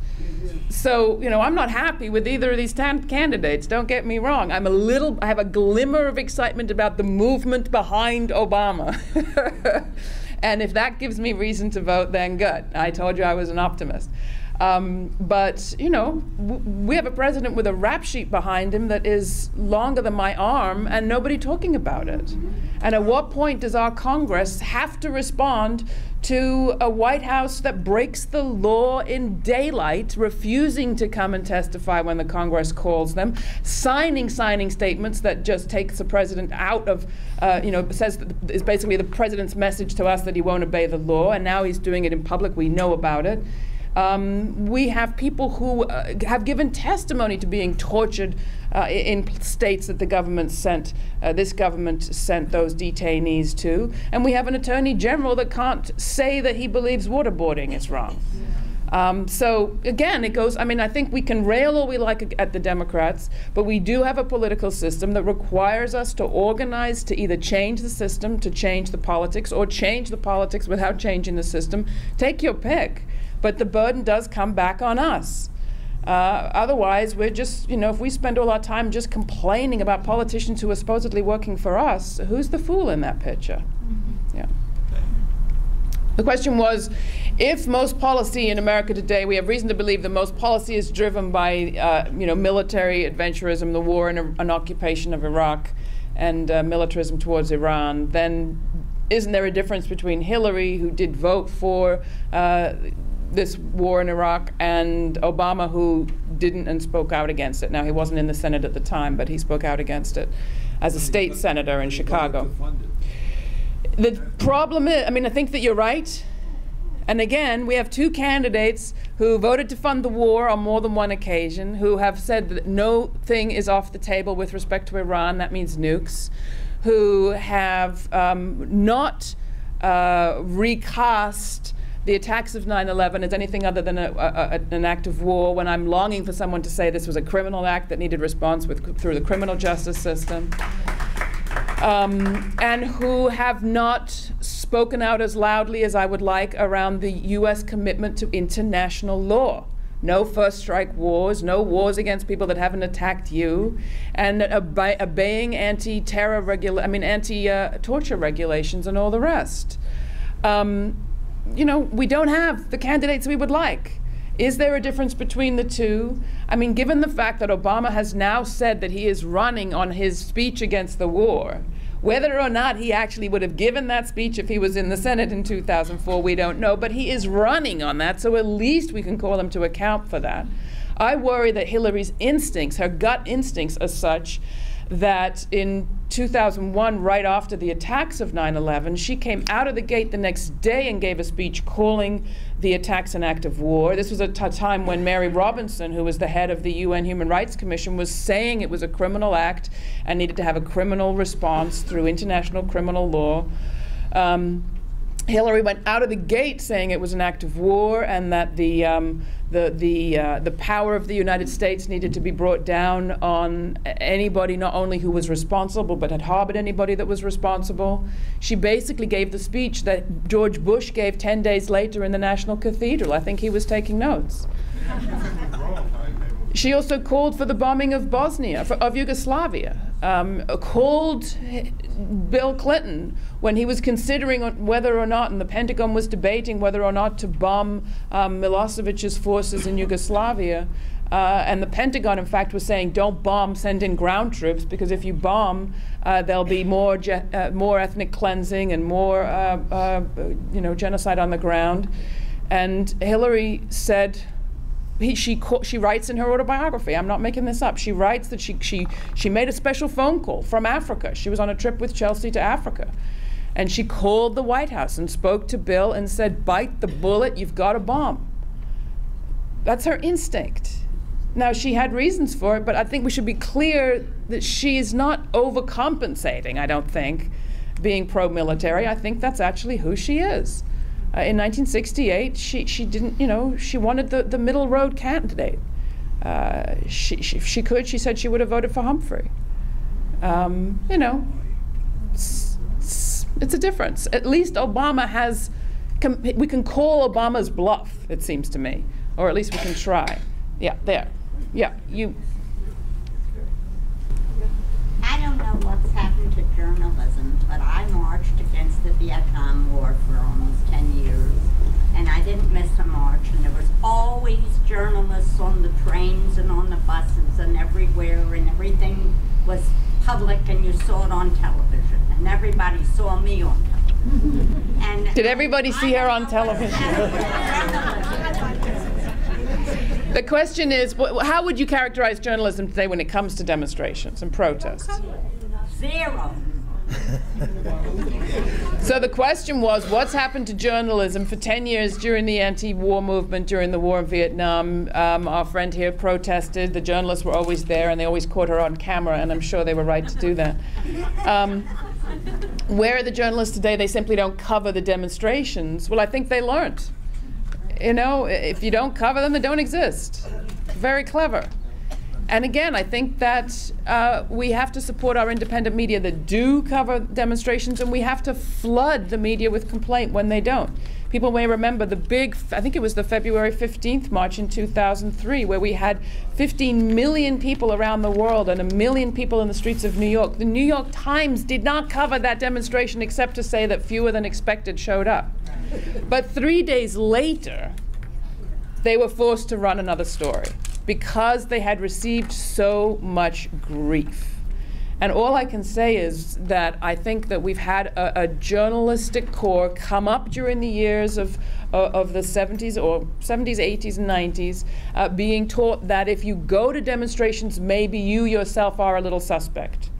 So, I'm not happy with either of these candidates, don't get me wrong. I have a glimmer of excitement about the movement behind Obama. And if that gives me reason to vote, then good. I told you I was an optimist. But, we have a president with a rap sheet behind him that is longer than my arm and nobody talking about it. And at what point does our Congress have to respond to a White House that breaks the law in daylight, refusing to come and testify when the Congress calls them, signing statements that just takes the president out of, says that is basically the president's message to us that he won't obey the law, and now he's doing it in public, we know about it. We have people who have given testimony to being tortured in states that the government sent, this government sent those detainees to. And we have an attorney general that can't say that he believes waterboarding is wrong. So again, it goes, I think we can rail all we like at the Democrats, but we do have a political system that requires us to organize to either change the system, to change the politics, or change the politics without changing the system. Take your pick. But the burden does come back on us. Otherwise, we're just, if we spend all our time just complaining about politicians who are supposedly working for us, who's the fool in that picture? Mm-hmm. Yeah. The question was, if most policy in America today, we have reason to believe that most policy is driven by, military adventurism, the war and occupation of Iraq, and militarism towards Iran, then isn't there a difference between Hillary, who did vote for this war in Iraq, and Obama, who didn't and spoke out against it? Now, he wasn't in the Senate at the time, but he spoke out against it as a state senator in Chicago. The problem is, I think that you're right. And again, we have two candidates who voted to fund the war on more than one occasion, who have said that no thing is off the table with respect to Iran, that means nukes, who have not recast the attacks of 9/11 as anything other than an act of war, when I'm longing for someone to say this was a criminal act that needed response through the criminal justice system. And who have not spoken out as loudly as I would like around the U.S. commitment to international law. No first strike wars, no wars against people that haven't attacked you, and obeying anti-terror anti-torture regulations and all the rest. We don't have the candidates we would like. Is there a difference between the two? Given the fact that Obama has now said that he is running on his speech against the war, whether or not he actually would have given that speech if he was in the Senate in 2004, we don't know, but he is running on that, so at least we can call him to account for that. I worry that Hillary's instincts, her gut instincts, are such that in 2001, right after the attacks of 9/11, she came out of the gate the next day and gave a speech calling the attacks an act of war. This was a time when Mary Robinson, who was the head of the UN Human Rights Commission, was saying it was a criminal act and needed to have a criminal response through international criminal law. Hillary went out of the gate saying it was an act of war, and that the power of the United States needed to be brought down on anybody not only who was responsible but had harbored anybody that was responsible. She basically gave the speech that George Bush gave 10 days later in the National Cathedral. I think he was taking notes. She also called for the bombing of Bosnia, of Yugoslavia, called Bill Clinton when he was considering whether or not, and the Pentagon was debating whether or not to bomb Milosevic's forces in Yugoslavia. And the Pentagon, in fact, was saying, don't bomb, send in ground troops, because if you bomb, there'll be more ethnic cleansing and more genocide on the ground. And Hillary said, she writes in her autobiography, I'm not making this up, she writes that she made a special phone call from Africa. She was on a trip with Chelsea to Africa. And she called the White House and spoke to Bill and said, bite the bullet, you've got to bomb. That's her instinct. Now, she had reasons for it, but I think we should be clear that she is not overcompensating, I don't think, being pro-military. I think that's actually who she is. In 1968, she didn't, she wanted the middle road candidate. If she could, she said she would have voted for Humphrey. It's a difference. At least Obama has, we can call Obama's bluff, it seems to me, or at least we can try. Yeah, there. Yeah, you. I don't know what's happened to journalism, but I marched against the Vietnam War for almost 10 years, and I didn't miss a march, and there was always journalists on the trains and on the buses and everywhere, and everything was public, and you saw it on television, and everybody saw me on television. And did everybody see her on television? The question is, how would you characterize journalism today when it comes to demonstrations and protests? Zero. So the question was, what's happened to journalism for 10 years during the anti-war movement, during the war in Vietnam? Our friend here protested. The journalists were always there, and they always caught her on camera, and I'm sure they were right to do that. Where are the journalists today? They simply don't cover the demonstrations. Well, I think they learned. If you don't cover them, they don't exist. Very clever. And again, I think that we have to support our independent media that do cover demonstrations, and we have to flood the media with complaint when they don't. People may remember the big, I think it was the February 15th march in 2003, where we had 15 million people around the world and 1 million people in the streets of New York. The New York Times did not cover that demonstration except to say that fewer than expected showed up. But 3 days later, they were forced to run another story because they had received so much grief. And all I can say is that I think that we've had a journalistic core come up during the years of the 70s, or 70s, 80s, and 90s, being taught that if you go to demonstrations, maybe you yourself are a little suspect.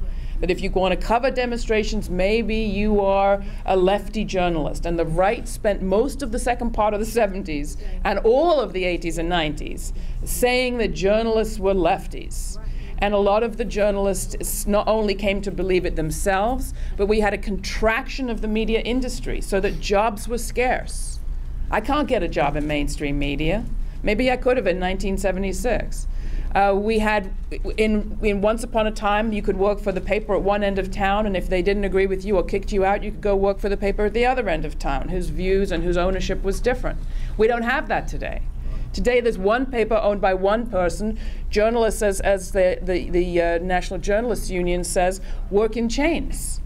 That if you want to cover demonstrations, maybe you are a lefty journalist. And the right spent most of the second part of the 70s and all of the 80s and 90s saying that journalists were lefties. And a lot of the journalists not only came to believe it themselves, but we had a contraction of the media industry so that jobs were scarce. I can't get a job in mainstream media. Maybe I could have in 1976. We had, in once upon a time, you could work for the paper at one end of town, and if they didn't agree with you or kicked you out, you could go work for the paper at the other end of town, whose views and whose ownership was different. We don't have that today. Today, there's one paper owned by one person. Journalists, as the National Journalists Union says, work in chains.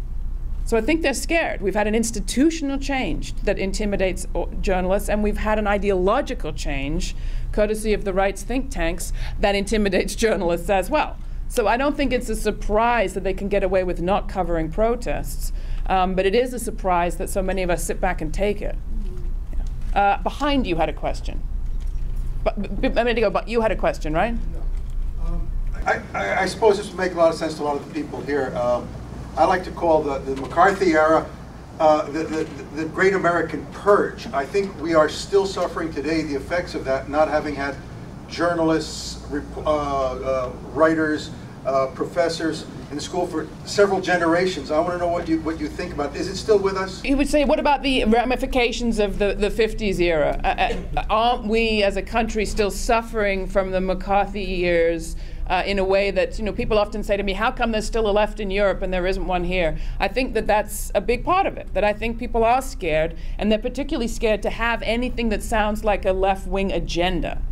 So I think they're scared. We've had an institutional change that intimidates journalists, and we've had an ideological change, courtesy of the right's think tanks, that intimidates journalists as well. So I don't think it's a surprise that they can get away with not covering protests, but it is a surprise that so many of us sit back and take it. Yeah. Behind you had a question. A minute ago, but you had a question, right? No. I suppose this would make a lot of sense to a lot of the people here. I like to call the McCarthy era the Great American Purge. I think we are still suffering today the effects of that, not having had journalists, writers, professors in the school for several generations. I want to know what you think about it. Is it still with us? You would say, what about the ramifications of the 50s era? Aren't we as a country still suffering from the McCarthy years in a way that, people often say to me, how come there's still a left in Europe and there isn't one here? I think that that's a big part of it, that I think people are scared, and they're particularly scared to have anything that sounds like a left-wing agenda.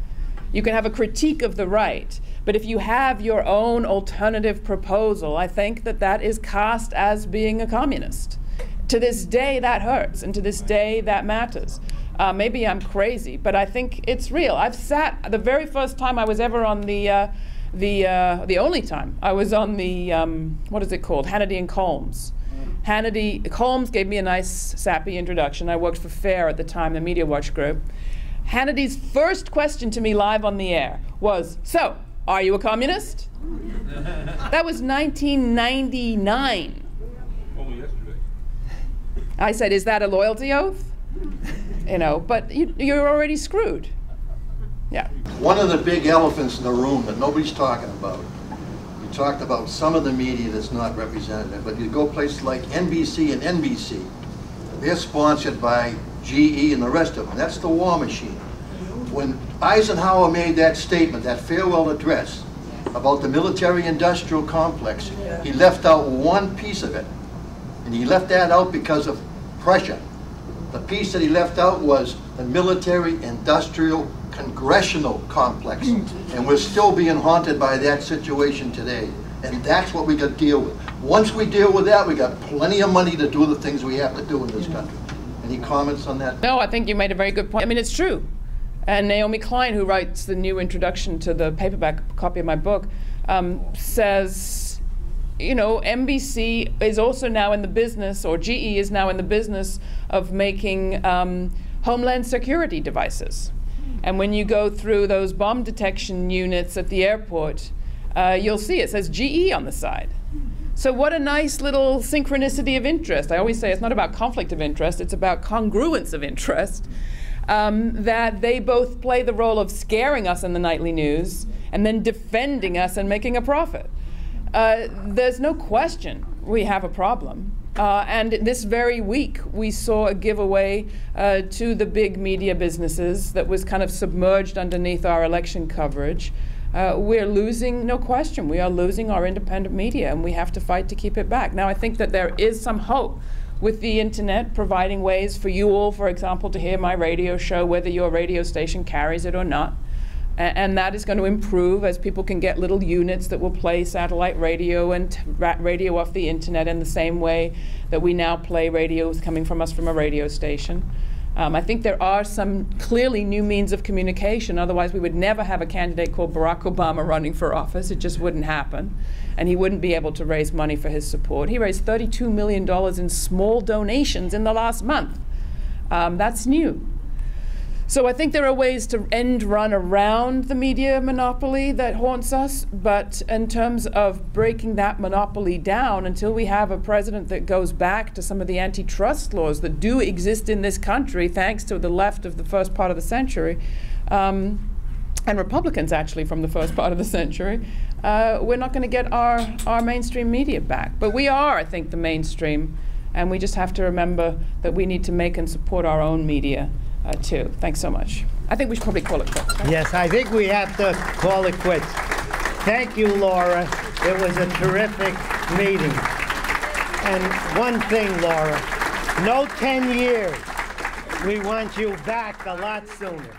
You can have a critique of the right. But if you have your own alternative proposal, I think that that is cast as being a communist. To this day, that hurts, and to this day, that matters. Maybe I'm crazy, but I think it's real. I've sat, the very first time I was ever on the only time I was on the, what is it called, Hannity and Colmes. Colmes gave me a nice sappy introduction. I worked for FAIR at the time, the Media Watch group. Hannity's first question to me live on the air was, so, are you a communist? That was 1999. Only yesterday. I said, is that a loyalty oath? You know, but you're already screwed. Yeah. One of the big elephants in the room that nobody's talking about, you talked about some of the media that's not representative, but you go places like NBC and NBC, they're sponsored by GE and the rest of them. That's the war machine. When Eisenhower made that statement, that farewell address about the military-industrial complex, he left out one piece of it. And he left that out because of pressure. The piece that he left out was the military-industrial congressional complex. And we're still being haunted by that situation today. And that's what we got to deal with. Once we deal with that, we got plenty of money to do the things we have to do in this country. Any comments on that? No, I think you made a very good point. I mean, it's true. And Naomi Klein, who writes the new introduction to the paperback copy of my book, says, you know, NBC is also now in the business, or GE is now in the business of making homeland security devices. And when you go through those bomb detection units at the airport, you'll see it says GE on the side. So what a nice little synchronicity of interest. I always say it's not about conflict of interest, it's about congruence of interest. That they both play the role of scaring us in the nightly news and then defending us and making a profit. There's no question we have a problem. And this very week, we saw a giveaway to the big media businesses that was kind of submerged underneath our election coverage. We're losing, no question, we are losing our independent media, and we have to fight to keep it back. Now, I think that there is some hope with the internet providing ways for you all, for example, to hear my radio show, whether your radio station carries it or not. And that is going to improve as people can get little units that will play satellite radio and radio off the internet in the same way that we now play radios coming from us from a radio station. I think there are some clearly new means of communication, otherwise we would never have a candidate called Barack Obama running for office. It just wouldn't happen. And he wouldn't be able to raise money for his support. He raised $32 million in small donations in the last month. That's new. So I think there are ways to run around the media monopoly that haunts us, but in terms of breaking that monopoly down, until we have a president that goes back to some of the antitrust laws that do exist in this country, thanks to the left of the first part of the century, and Republicans actually from the first part of the century, we're not going to get our mainstream media back. But we are, I think, the mainstream, and we just have to remember that we need to make and support our own media too. Thanks so much. I think we should probably call it quits. Right? Yes, I think we have to call it quits. Thank you, Laura. It was a terrific meeting. And one thing, Laura, no 10 years. We want you back a lot sooner.